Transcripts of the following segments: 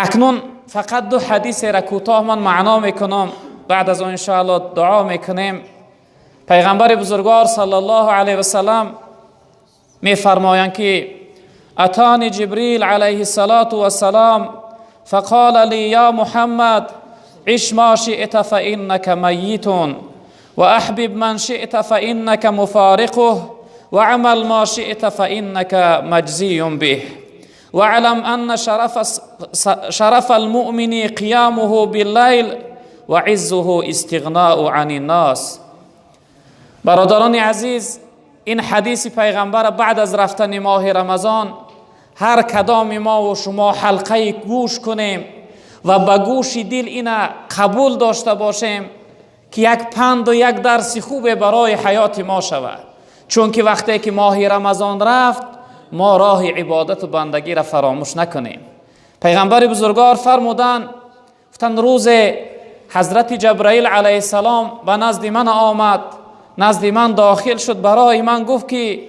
اکنون فقط دو حدیث را کوتاه من معنا میکنم، بعد از اون انشاءالله دعا میکنیم. پیغمبر بزرگوار صلی الله علیه و سلم میفرمایند که اتانی جبریل علیه السلام فقال لی یا محمد عش ما شئت فانک میت و احبب من شئت فانک مفارقه وعمل ما شئت فانک مجزی به واعلم ان شرف المؤمن قیامه باللیل و عزه استغناء عن الناس. برادران عزیز، این حدیث پیغمبر بعد از رفتن ماه رمضان هر کدام ما و شما حلقه گوش کنیم و به گوش دل اینا قبول داشته باشیم که یک پند و یک درس خوب برای حیات ما شود. چون که وقتی که ماه رمضان رفت ما راه عبادت و بندگی را فراموش نکنیم. پیغمبر بزرگوار فرمودند، گفتند روز حضرت جبرائیل علیه السلام به نزد من آمد، نزد من داخل شد، برای من گفت که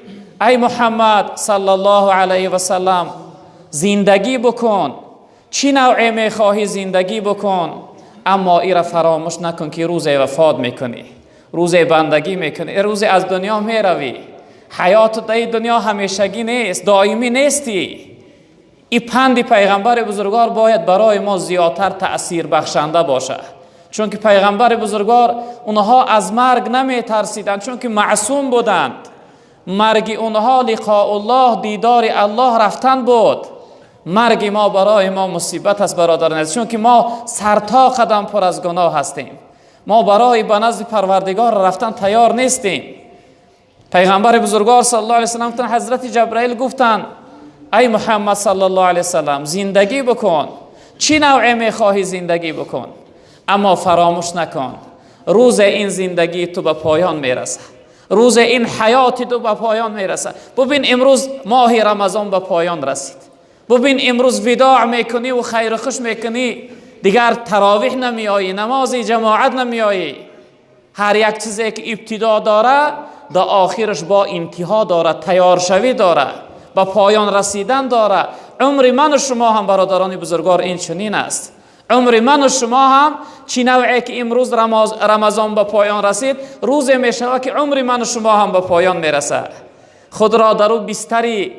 ای محمد صلی الله علیه و سلم زندگی بکن، چی نوعی میخواهی زندگی بکن، اما ای را فراموش نکن که روز وفات میکنی، روز بندگی میکنی، روز از دنیا میروی. حیات در دنیا همیشگی نیست، دائمی نیستی. این پند پیغمبر بزرگوار باید برای ما زیادتر تأثیر بخشنده باشه. چون که پیغمبر بزرگوار اونها از مرگ نمی ترسیدند، چون که معصوم بودند. مرگ اونها لقاء الله، دیدار الله رفتن بود. مرگ ما برای ما مصیبت است برادران، چون که ما سرتا قدم پر از گناه هستیم. ما برای به نزد پروردگار رفتن تیار نیستیم. پیغمبر بزرگوار صلی الله علیه و سلم حضرت جبرائیل گفتند ای محمد صلی الله علیه و سلم زندگی بکن، چی نوعی میخواهی زندگی بکن، اما فراموش نکن روز این زندگی تو به پایان میرسه، روز این حیات تو به پایان میرسه. ببین امروز ماه رمضان به پایان رسید، ببین امروز وداع میکنی و خیر و خوش میکنی، دیگر تراویح نمیایی، نماز جماعت نمیایی. هر یک چیزی که ابتدا داره دا آخرش با انتها داره، تیار شوی داره، با پایان رسیدن داره. عمر من و شما هم برادران بزرگوار این چنین است. عمر من و شما هم چی نوعی که امروز رمضان به پایان رسید، روزی میشه که عمر من و شما هم به پایان میرسه. خود را در اون بستری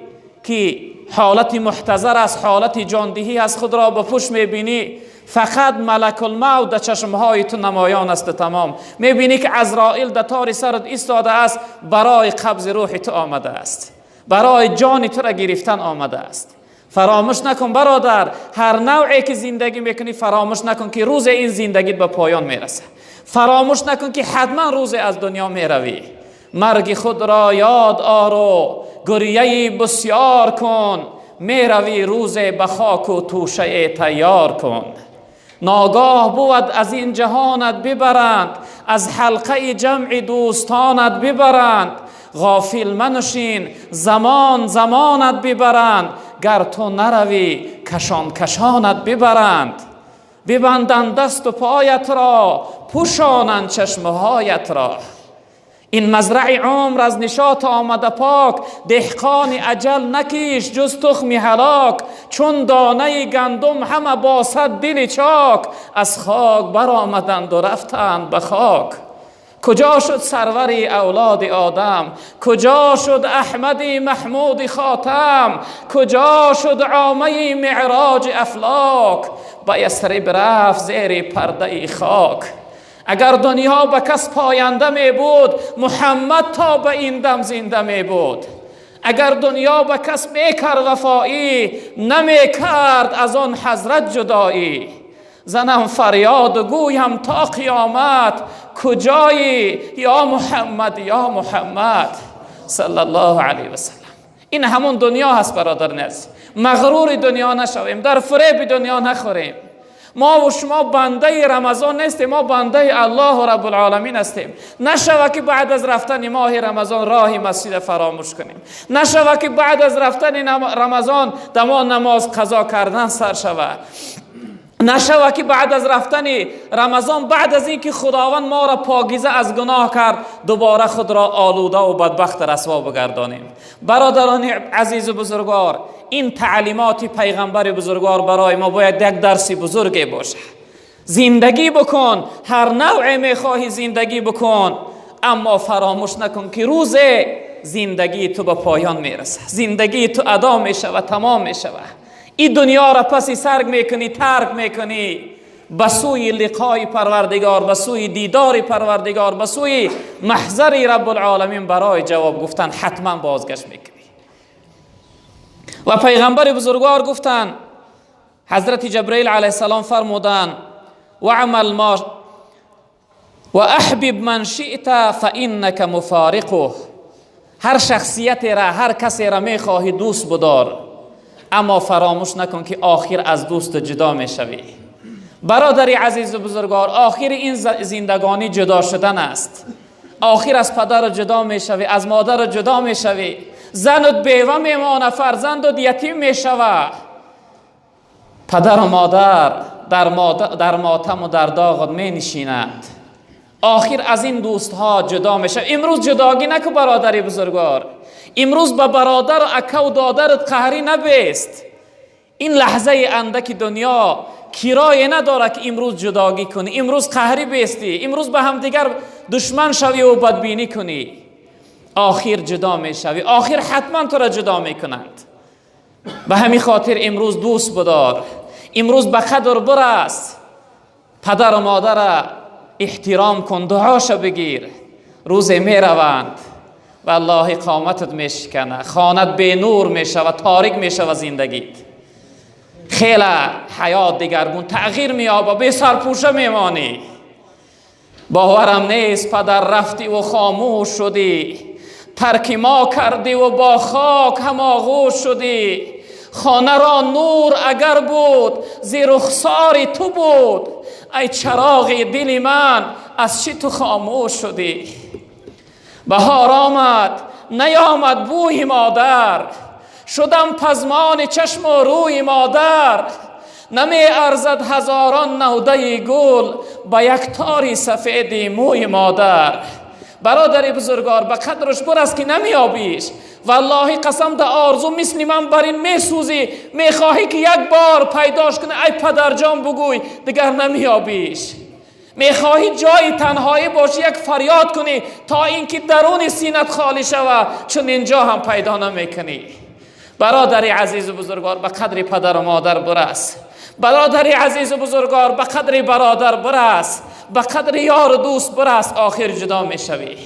که حالت محتضر است، حالت جاندهی است، خود را به پشت میبینی، فقط ملک الموت در چشمهای تو نمایان است. تمام میبینی که عزرائیل در تار سرت ایستاده است، برای قبض روح تو آمده است، برای جان تو را گرفتن آمده است. فراموش نکن برادر، هر نوعی که زندگی میکنی فراموش نکن که روز این زندگی به پایان میرسه. فراموش نکن که حتما روز از دنیا میروی. مرگ خود را یاد آر و گریه بسیار کن، میروی روز به خاک و توشه تیار کن. ناگاه بود از این جهانت ببرند، از حلقه جمع دوستانت ببرند. غافل منشین زمانت ببرند، گر تو نروی کشانت ببرند. ببندند دست و پایت را، پوشانند چشمهایت را. این مزرع عمر از نشاط آمده پاک، دهقان اجل نکیش جز تخم هلاک. چون دانه گندم همه باسد دل چاک، از خاک برآمدند و رفتند به خاک. کجا شد سروری اولاد آدم، کجا شد احمدی محمود خاتم، کجا شد عامه معراج افلاک، به یثرب رفت زیر پرده خاک. اگر دنیا به کس پاینده می بود، محمد تا به این دم زنده می بود. اگر دنیا به کس می کرد وفایی، نمی کرد از آن حضرت جدایی. زنم فریاد و گویم تا قیامت، کجایی یا محمد یا محمد صلی الله علیه و سلم. این همون دنیا هست برادران عزیز. مغرور دنیا نشویم، در فریب دنیا نخوریم. ما و شما بنده رمضان نیستیم، ما بنده الله رب العالمین هستیم. نشوه که بعد از رفتن ماه رمضان راه مسجد فراموش کنیم، نشوه که بعد از رفتن رمضان دما نماز قضا کردن سر شوه، نشوه که بعد از رفتن رمضان، بعد از اینکه خداوند ما را پاکیزه از گناه کرد، دوباره خود را آلوده و بدبخت رسوا بگردانیم. برادران عزیز و بزرگوار، این تعلیمات پیغمبر بزرگوار برای ما باید یک درس بزرگی باشه. زندگی بکن، هر نوع میخواهی زندگی بکن، اما فراموش نکن که روز زندگی تو به پایان میرسه، زندگی تو ادا میشه و تمام میشه. این دنیا را پسی سرگ میکنی، ترک میکنی، به سوی لقای پروردگار، به سوی دیدار پروردگار، به سوی محضر رب العالمین برای جواب گفتن حتما بازگشت میکنی. و پیغمبر بزرگوار گفتن، حضرت جبرئیل علیه السلام فرمودن و عمل ما و احبب من شئت فانک مفارقه. هر شخصیت را، هر کسی را میخواهی دوست بدار، اما فراموش نکن که آخر از دوست جدا میشوی. برادری عزیز و بزرگوار، آخر این زندگانی جدا شدن است. آخر از پدر جدا میشوی، از مادر جدا میشوی، زنت بیوه میمانه، فرزندت یتیم میشوه. پدر و مادر در ماتم و در داغت می نشینند. آخر از این دوست ها جدا میشه. امروز جداگی نکو برادری بزرگوار، امروز با برادر و اکا و دادرت قهری نبیست. این لحظه اندک دنیا کرایه نداره که امروز جداگی کنی، امروز قهری بیستی، امروز به هم دیگر دشمن شوی و بدبینی کنی. آخر جدا میشوی، آخر حتما تو را جدا میکنند. به همین خاطر امروز دوست بدار، امروز به قدر برس، پدر و مادر را احترام کن، دعاشو بگیر. روز میروند والله قامتت میشکنه، خانت به نور میشه و تاریک میشه و زندگیت خیلی حیات دیگرگون تغییر میابه، بی سرپوشه میمانی. باورم نیست پدر رفتی و خاموش شدی، ترک ما کردی و با خاک هم آغوش شدی. خانه را نور اگر بود ز رخسار تو بود، ای چراغ دل من از چی تو خاموش شدی. بهار آمد نیامد بوی مادر، شدم پزمان چشم و روی مادر. نمی ارزد هزاران نوده گل با یک تاری سفید موی مادر. برادر بزرگوار، به قدرش برس که نمی آبیش. والله قسم ده آرزو مثل من بر این می سوزی، می خواهی که یک بار پیداش کنه، ای پدر جان بگوی دیگر نمی آبیش. می خواهی جای تنهایی باشی، یک فریاد کنی تا اینکه درون سینت خالی شود، چون اینجا هم پیدا نمی کنی. برادر عزیز و بزرگوار، به قدر پدر و مادر برس. برادر عزیز و بزرگوار، به قدر برادر برس، به قدر یار و دوست برس، آخر جدا می شوی.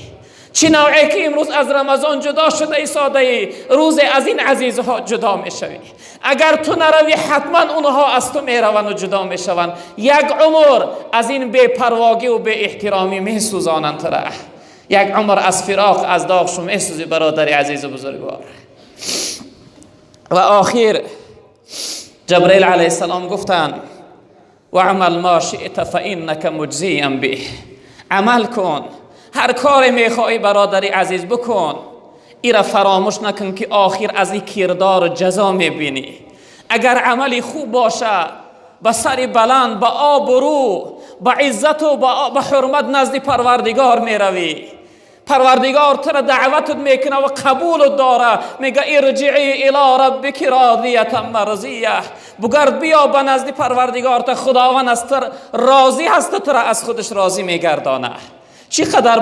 چی نوعی که امروز از رمضان جدا شده ای ساده ای، روز از این عزیزها جدا می شوی. اگر تو نروی حتما اونها از تو می روند و جدا می شوند. یک عمر از این بے پرواگی و بے احترامی می سوزانند تو را. یک عمر از فراق از داغ شو می سوزی برادر عزیز و بزرگوار. و آخر جبرئیل علیه السلام گفتن و عمل ما شئت فانک مجزی به. عمل کن، هر کار میخوای برادری عزیز بکن، ایرا فراموش نکن که آخر از این کردار جزا میبینی. اگر عملی خوب باشه، با سر بلند، با آبرو، با عزت و با حرمت نزد پروردگار میروی. پروردگار تو را دعوتت میکنه و قبولت داره، میگه ارجعی الی ربک راضیه مرضیه. بگرد بیا به نزد پروردگار، تا خداوند از تو راضی هست، تو را از خودش راضی میگردانه. چقدر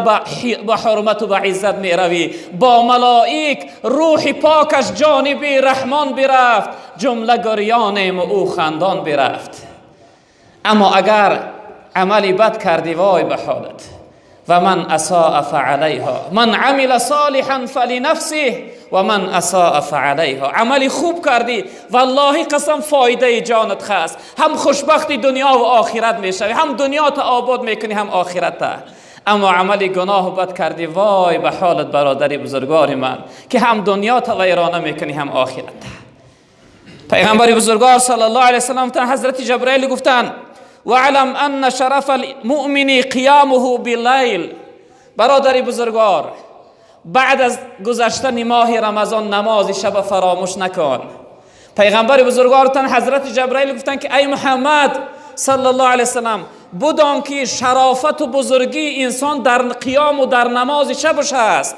با حرمت و با عزت می روی. با ملائک روح پاکش جانب رحمان برفت، جمله گریان او خندان برفت. اما اگر عملی بد کردی وای به حالت. و من اساء فعلیها، من عمل صالحا فلنفسه و من اساء فعلیها. عملی خوب کردی والله قسم فایده جانت خست، هم خوشبختی دنیا و آخرت میشوی، هم دنیا تا آباد میکنی هم آخرت تا. اما عملی گناه و بد کردی وای به حالت برادری بزرگوار من، که هم دنیا تا ویرانه میکنی هم آخرت. پیغمبر بزرگوار صلی الله علیه وسلم تا حضرت جبرئیل گفتن وعلم ان شرف المؤمن قیامه باللیل. برادری بزرگوار، بعد از گذشتن ماه رمضان نماز شب فراموش نکن. پیغمبر بزرگوار تا حضرت جبرئیل گفتن که ای محمد، صلی الله علیه وسلم بدان که شرافت و بزرگی انسان در قیام و در نماز شبش است.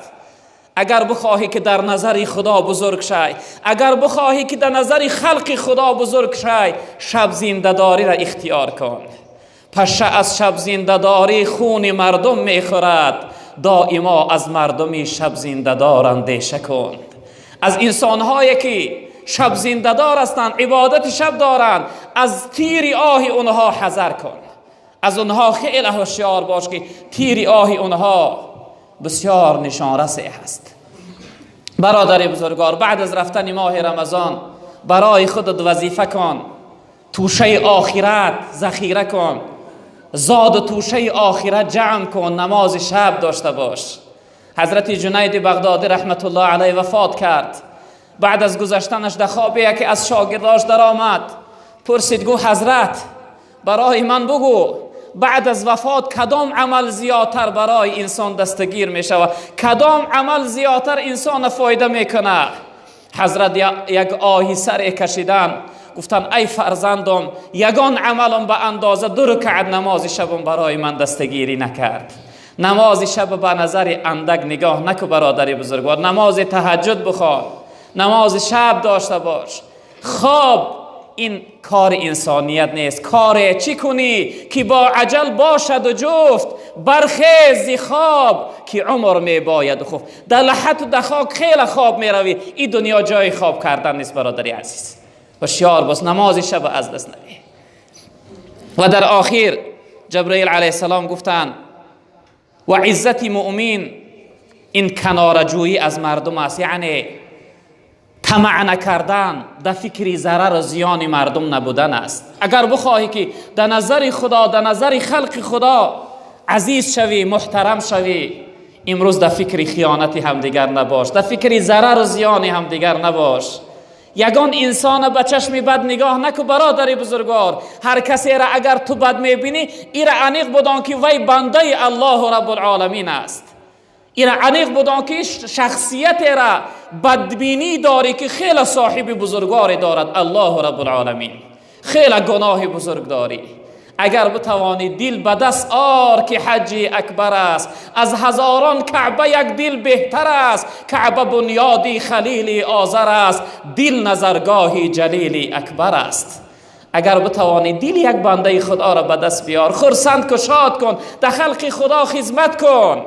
اگر بخواهی که در نظر خدا بزرگ شای، اگر بخواهی که در نظر خلق خدا بزرگ شای، شب زنده‌داری را اختیار کن. پس از شب زنده‌داری خون مردم میخورد، دائما از مردمی شب زنده‌دار اندیشه کن. از انسان‌هایی که شب زنده‌دار هستند، عبادت شب دارند، از تیر آه اونها حذر کن. از اونها خیلی هوشیار باش که تیر آه اونها بسیار نشان رسه هست. برادر بزرگوار، بعد از رفتن ماه رمضان برای خودت وظیفه کن، توشه آخرت ذخیره کن، زاد و توشه آخرت جمع کن، نماز شب داشته باش. حضرت جنید بغدادی رحمت الله علیه وفات کرد. بعد از گذشتنش در خواب یکی از شاگرداش در آمد، پرسید گو حضرت برای من بگو بعد از وفات کدام عمل زیادتر برای انسان دستگیر می شود، کدام عمل زیادتر انسان فایده میکنه؟ حضرت یک آهی سر کشیدن گفتن ای فرزندم، یگان عملم به اندازه 2 رکعت نماز شبم برای من دستگیری نکرد. نماز شب به نظر اندک نگاه نکن برادر بزرگوار، نماز تهجد بخوان، نماز شب داشته باش. خواب این کار انسانیت نیست. کار چی کنی که با عجل باشد و جفت، برخیز خواب که عمر می باید خوب. در لحظت و دخاک خیلی خواب می روی، این دنیا جای خواب کردن نیست برادری عزیز. هوشیار باش، نماز شب از دست ندی. و در آخر جبرئیل علیه السلام گفتند و عزت مؤمن این کنارجویی از مردم است، یعنی طمع نکردن، در فکری ضرر و زیان مردم نبودن است. اگر بخواهی که در نظر خدا، در نظر خلق خدا عزیز شوی، محترم شوی، امروز در فکر خیانتی هم دیگر نباش، در فکر ضرر و زیانی هم دیگر نباش. یگان انسان به چشم بد نگاه نکو برادر بزرگوار. هر کسی را اگر تو بد میبینی، این را عمیق بدان که وی بنده الله رب العالمین است. این را عمیق بدان که شخصیت را بدبینی داری که خیلی صاحب بزرگواری دارد الله رب العالمین، خیلی گناه بزرگ داری. اگر بتوانی دل به دست آر که حج اکبر است، از هزاران کعبه یک دل بهتر است. کعبه بنیادی خلیل آذر است، دل نظرگاهی جلیل اکبر است. اگر بتوانی دل یک بنده خدا را به دست بیار، خرسند کن، شاد کن، در خلق خدا خدمت کن.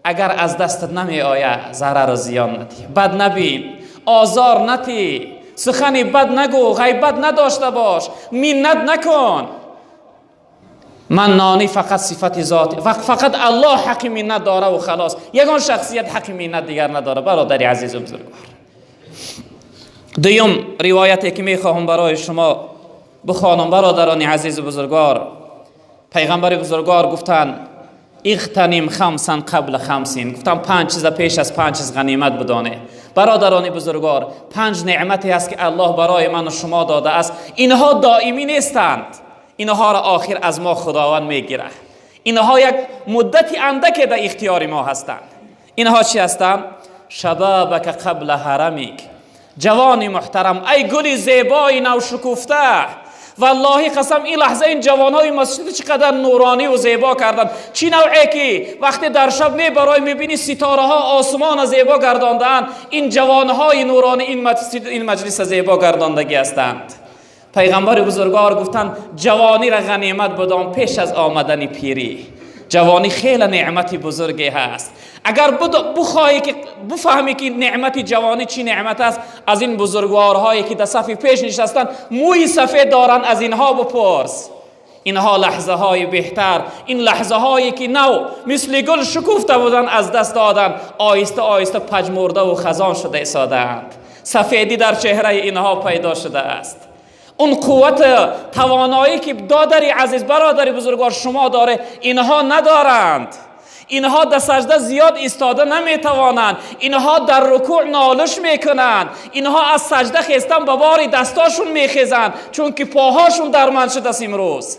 اگر از دستت نمی آید ضرر و زیان ندی، بد نبین، آزار ندی، سخنی بد نگو، غیبت نداشته باش، منت نکن. منانی فقط صفت ذاتی، فقط الله حق منت داره و خلاص. یگان شخصیت حق منت دیگر نداره برادری عزیز و بزرگوار. دوم روایتی که میخواهم برای شما بخوانم برادران عزیز و بزرگوار، پیغمبر بزرگوار گفتن اغتنم خمسا قبل خمسین، گفتم 5 چیز پیش از 5 چیز غنیمت بدانه. برادران بزرگوار، 5 نعمتی است که الله برای من و شما داده است. اینها دائمی نیستند، اینها را آخر از ما خداوند میگیره. اینها یک مدتی اندک در اختیار ما هستند. اینها چی هستند؟ شبابک قبل حرمک، جوانی محترم، ای گلی زیبای نو شکفته. والله قسم این لحظه این جوانهای مسجد چقدر نورانی و زیبا کردند. چی نوعی که وقتی در شب برای میبینی ستاره ها آسمان زیبا گرداندند، این جوانهای نورانی این مجلس زیبا گرداندگی هستند. پیغمبر بزرگوار گفتند جوانی را غنیمت بدان پیش از آمدن پیری. جوانی خیلی نعمتی بزرگی هست. اگر بخواهی که بفهمی که نعمت جوانی چی نعمت است، از این بزرگوارهایی که در صف پیش نشستن موی سفید دارن، از اینها بپرس. اینها لحظه های بهتر، این لحظه هایی که نو مثل گل شکفته بودن از دست دادن، آیسته آیسته پژمرده و خزان شده ایستادند. سفیدی در چهره اینها پیدا شده است. اون قوت توانایی که دادری عزیز برادری بزرگوار شما داره، اینها ندارند. اینها در سجده زیاد ایستاده نمیتوانند، اینها در رکوع نالش میکنند، اینها از سجده خستن به باری دستاشون میخیزند، چون که پاهاشون درمند شده است. امروز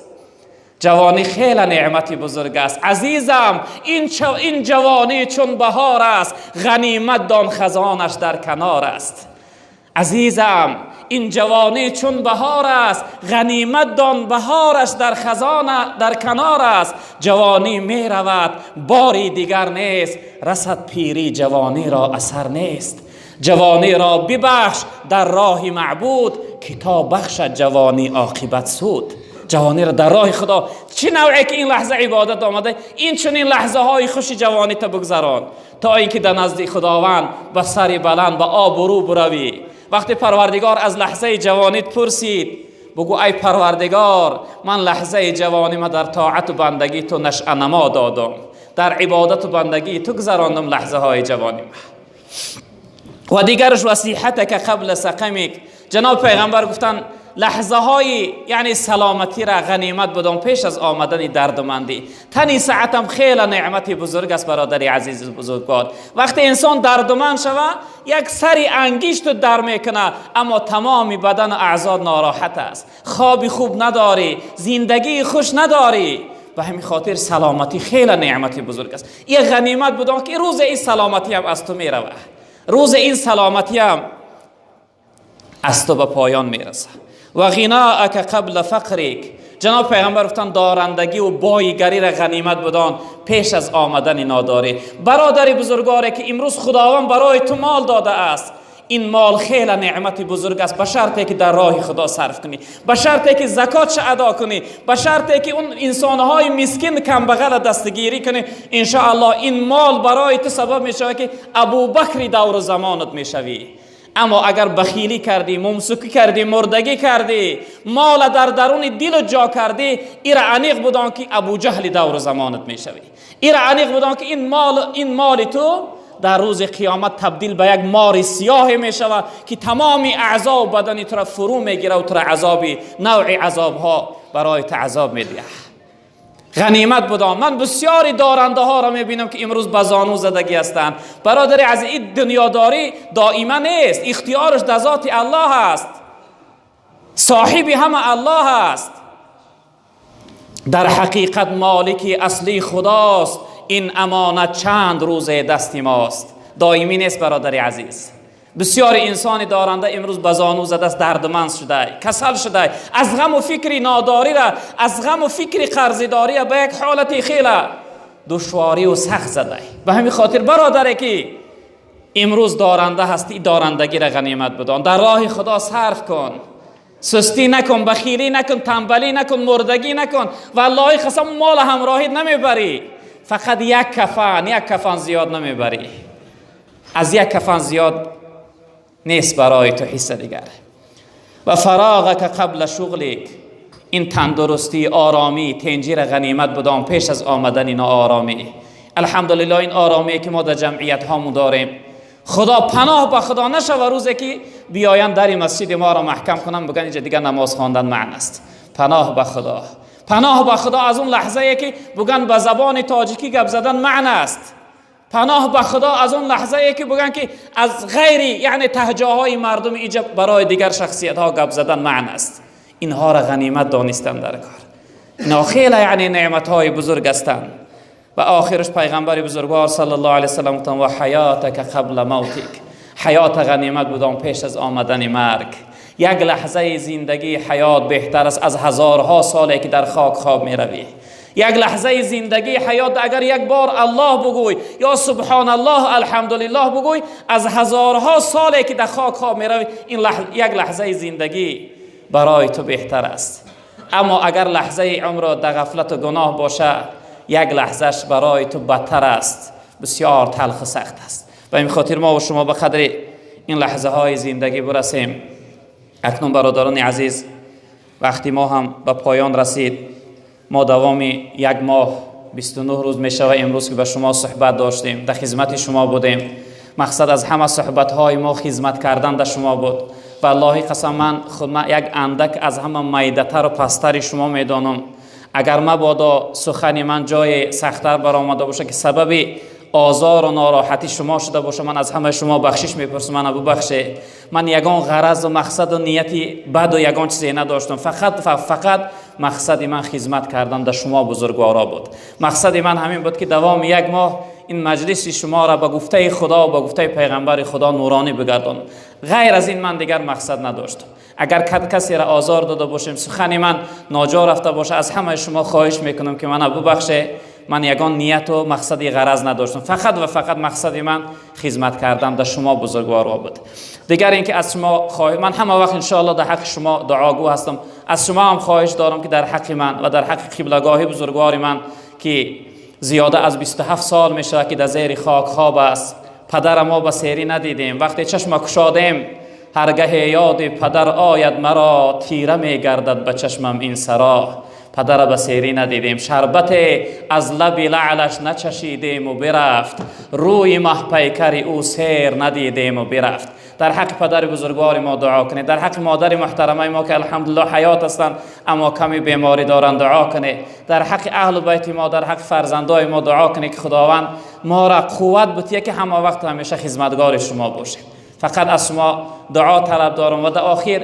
جوانی خیلی نعمتی بزرگ است عزیزم. این جوانی چون بهار است، غنیمت دان خزانش در کنار است. عزیزم این جوانی چون بهار است، غنیمت دان بهارش در خزان در کنار است. جوانی می رود باری دیگر نیست، رسد پیری جوانی را اثر نیست. جوانی را ببخش در راه معبود، که تا بخشد جوانی عاقبت سود. جوانی را در راه خدا، چه نوعی که این لحظه عبادت آمده، این چنین لحظه های خوش جوانی تا بگذران، تا اینکه در نزد خداوند به سر بلند به آب رو بروی. وقتی پروردگار از لحظه جوانیت پرسید، بگو ای پروردگار، من لحظه جوانی ما در طاعت و بندگی تو نشأه نما دادم، در عبادت و بندگی تو گذراندم لحظه های جوانی ما. و دیگرش وصیحتک قبل سقمک، جناب پیغمبر گفتن لحظه های یعنی سلامتی را غنیمت بدون پیش از آمدن دردمندی. تنی ساعتم خیلی نعمتی بزرگ است برادری عزیز بزرگوار. وقتی انسان دردمند شود یک سری انگیشت رو در میکنه، اما تمامی بدن و اعضا ناراحت است، خوابی خوب نداری، زندگی خوش نداری. و همین خاطر سلامتی خیلی نعمتی بزرگ است. یک غنیمت بدون که روز این سلامتی هم از تو میروه، روز این سلامتی هم از تو به پایان میرسه. و غناءک قبل فقرک، جناب پیغمبر گفتن دارندگی و بایگری را غنیمت بدان پیش از آمدن ناداری. برادری بزرگواری که امروز خداوند برای تو مال داده است، این مال خیلی نعمت بزرگ است، به شرطی که در راه خدا صرف کنی، به شرطی که زکاتش ادا کنی، به شرطی که اون انسانهای مسکین کم بغل دستگیری کنی. ان شاء الله این مال برای تو سبب میشه که ابوبکر دور زمانت میشوی. اما اگر بخیلی کردی، ممسوکی کردی، مردگی کردی، مال در درون دل جا کردی، ایرا عنیق بدان که ابو جهل دور زمانت میشوی. ایرا عنیق بدان که این مال تو در روز قیامت تبدیل به یک مار سیاه میشود که تمامی اعضا و بدنی تو را فرو میگیره و تو را عذابی نوع عذاب ها برای تو عذاب میدهد. غنیمت بدان. من بسیاری دارنده ها را میبینم که امروز به زانو زدگی هستند. برادر عزیز، این دنیاداری دائما نیست، اختیارش در ذات الله است، صاحبی همه الله است. در حقیقت مالکی اصلی خداست. این امانت چند روزه دست ماست، دائمی نیست برادر عزیز. بسیار انسان دارنده امروز به زانو زده است، دردمند شده، کسل شده، از غم و فکر ناداری را، از غم و فکر قرضداری را به یک حالتی خیلی دشواری و سخت زده. به همین خاطر برادری که امروز دارنده هستی، دارندگی را غنیمت بدان، در راه خدا صرف کن، سستی نکن، بخیلی نکن، تنبلی نکن، مردگی نکن. والله قسم مال همراهی نمیبری، فقط یک کفن زیاد نمیبری، از یک کفن زیاد نیست برای تو حصه دیگر. و فراغک قبل شغلک، این تندرستی، آرامی، تنجیر غنیمت بدان پیش از آمدن ناآرامی. الحمدلله این آرامی که ما در جمعیت هامون داریم، خدا پناه به خدا نشوه روزی که بیاین در مسجد ما را محکم کنن بگن اینجا دیگه نماز خواندن معنی است. پناه به خدا، پناه به خدا از اون لحظه ای که بگن به زبان تاجیکی گپ زدن معنی است. پناه به خدا از اون لحظه ای که بگن که از غیری یعنی تهجاهای مردم ایجا برای دیگر شخصیت ها گپ زدن معنی است. اینها را غنیمت دانستن در کار. اینا خیلی یعنی نعمت های بزرگ هستند. و آخرش پیغمبر بزرگوار صلی الله علیه و سلم گفتن و حیاتک قبل موتک، حیات غنیمت بدان پیش از آمدن مرگ. یک لحظه زندگی حیات بهتر است از هزارها سالی که در خاک خواب می روی. یک لحظه زندگی حیات اگر یک بار الله بگوی یا سبحان الله الحمدلله بگوی، از هزارها سالی که در خاک خواب می روی، این یک لحظه زندگی برای تو بهتر است. اما اگر لحظه عمر در غفلت و گناه باشه، یک لحظهش برای تو بدتر است، بسیار تلخ و سخت است. و این خاطر ما و شما به قدر این لحظه های زندگی برسیم. اکنون برادران عزیز، وقتی ما هم به پایان رسید، ما دوام یک ماه 29 روز می شود امروز که به شما صحبت داشتیم، در خدمت شما بودیم. مقصد از همه صحبت های ما خدمت کردن در شما بود. والله قسم من خود یک اندک از همه میده‌تر و پستر شما میدانم. اگر مبادا سخنی من جای سخت‌تر برآمده باشه که سبب آزار و ناراحتی شما شده باشه، من از همه شما بخشش میپرسم. من ببخشید، من یگان غرض و مقصد و نیتی بد و یگان چیزی نداشتم. فقط مقصد من خدمت کردن در شما بزرگوارا بود. مقصد من همین بود که دوام یک ماه این مجلس شما را به گفته خدا و به گفته پیغمبر خدا نورانی بگردانم. غیر از این من دیگر مقصد نداشتم. اگر کسی را آزار داده باشیم، سخن من ناجا رفته باشه، از همه شما خواهش میکنم که من ببخشه. من یگان نیت و مقصدی غرض نداشتم، فقط و فقط مقصدی من خدمت کردم در شما بزرگوارا بود. دیگر اینکه از شما من همه وقت ان شاء الله در حق شما دعاگو هستم. از شما هم خواهش دارم که در حق من و در حق قبلگاه بزرگوار من که زیاده از 27 سال میشه که در زیر خاک خواب است، پدر ما به سیری ندیدیم. وقتی چشم کشادیم هرگاه یاد پدر آید مرا، تیره میگردد به چشمم این سرا. پدر به سیری ندیدیم، شربت از لب لعلش نچشیدیم و برفت، روی مه پیکر او سیر ندیدیم و برفت. در حق پدر بزرگوار ما دعا کنید، در حق مادر محترمه ما که الحمدلله حیات هستند اما کمی بیماری دارند دعا کنید، در حق اهل بیت ما، در حق فرزندای ما دعا کنید که خداوند ما را قوت بده که همه وقت همیشه خدمتگار شما باشیم. فقط از شما دعا طلب دارم. و در آخر